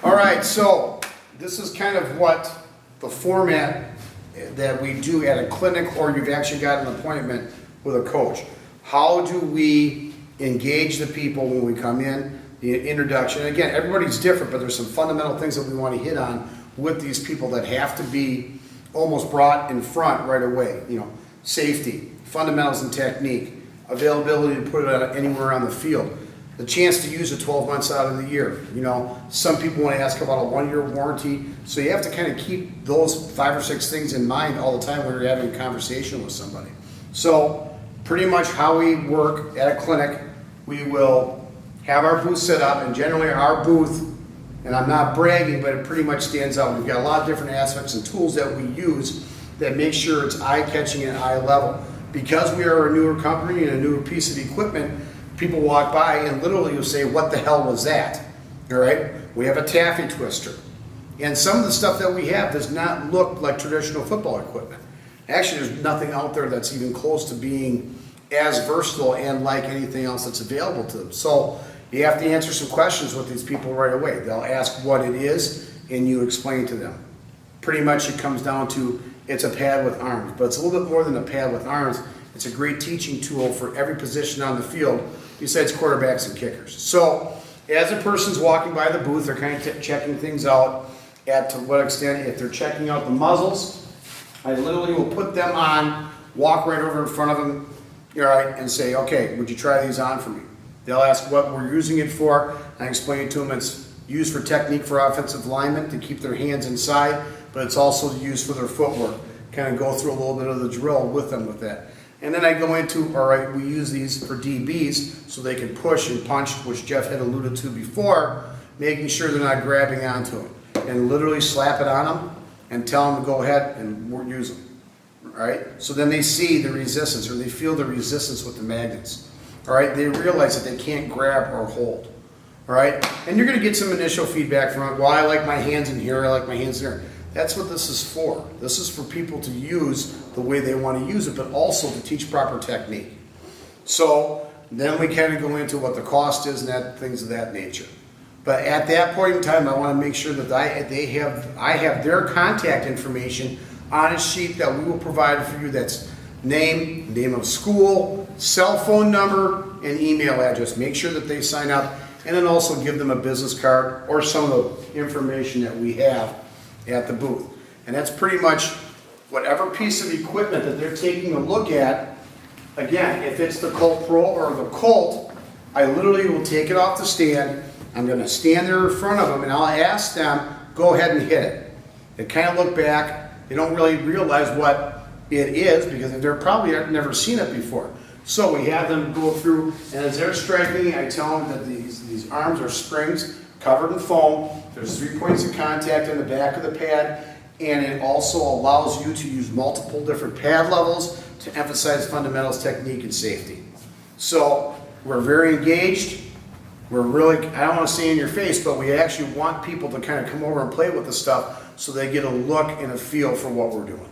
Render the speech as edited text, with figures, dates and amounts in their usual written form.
All right, so this is kind of what the format that we do at a clinic, or you've actually got an appointment with a coach. How do we engage the people when we come in? The introduction. Again, everybody's different, but there's some fundamental things that we want to hit on with these people that have to be almost brought in front right away. You know, safety, fundamentals and technique, availability to put it anywhere on the field, the chance to use it 12 months out of the year. You know, some people want to ask about a 1-year warranty, so you have to kind of keep those 5 or 6 things in mind all the time when you're having a conversation with somebody. So pretty much how we work at a clinic, we will have our booth set up, and generally our booth, and I'm not bragging, but it pretty much stands out. We've got a lot of different aspects and tools that we use that make sure it's eye-catching and eye level. Because we are a newer company and a newer piece of equipment, people walk by and literally will say, what the hell was that? All right? We have a taffy twister. And some of the stuff that we have does not look like traditional football equipment. Actually, there's nothing out there that's even close to being as versatile and like anything else that's available to them. So you have to answer some questions with these people right away. They'll ask what it is, and you explain to them. Pretty much it comes down to, it's a pad with arms, but it's a little bit more than a pad with arms. It's a great teaching tool for every position on the field besides quarterbacks and kickers. So as a person's walking by the booth, they're kind of checking things out. To what extent, if they're checking out the muzzles, I literally will put them on, walk right over in front of them, all right, and say, okay, would you try these on for me? They'll ask what we're using it for. I explain to them it's used for technique for offensive linemen to keep their hands inside, but it's also used for their footwork. Kind of go through a little bit of the drill with them with that. And then I go into, all right, we use these for DBs so they can push and punch, which Jeff had alluded to before, making sure they're not grabbing onto them. And literally slap it on them and tell them to go ahead and use them. All right? So then they see the resistance, or they feel the resistance with the magnets. All right? They realize that they can't grab or hold. All right? And you're going to get some initial feedback from it. Well, I like my hands in here, I like my hands in here. That's what this is for. This is for people to use the way they want to use it, but also to teach proper technique. So then we kind of go into what the cost is and things of that nature. But at that point in time, I want to make sure that I have their contact information on a sheet that we will provide for you. That's name of school, cell phone number, and email address. Make sure that they sign up, and then also give them a business card or some of the information that we have at the booth. And that's pretty much whatever piece of equipment that they're taking a look at. Again, if it's the Colt Pro or the Colt, I literally will take it off the stand. I'm going to stand there in front of them and I'll ask them, go ahead and hit it. They kind of look back. They don't really realize what it is because they're probably never seen it before. So we have them go through, and as they're striking, I tell them that these arms are springs covered in foam. There's 3 points of contact in the back of the pad, and it also allows you to use multiple different pad levels to emphasize fundamentals, technique, and safety. So we're very engaged. We're really, I don't want to say in your face, but we actually want people to kind of come over and play with the stuff so they get a look and a feel for what we're doing.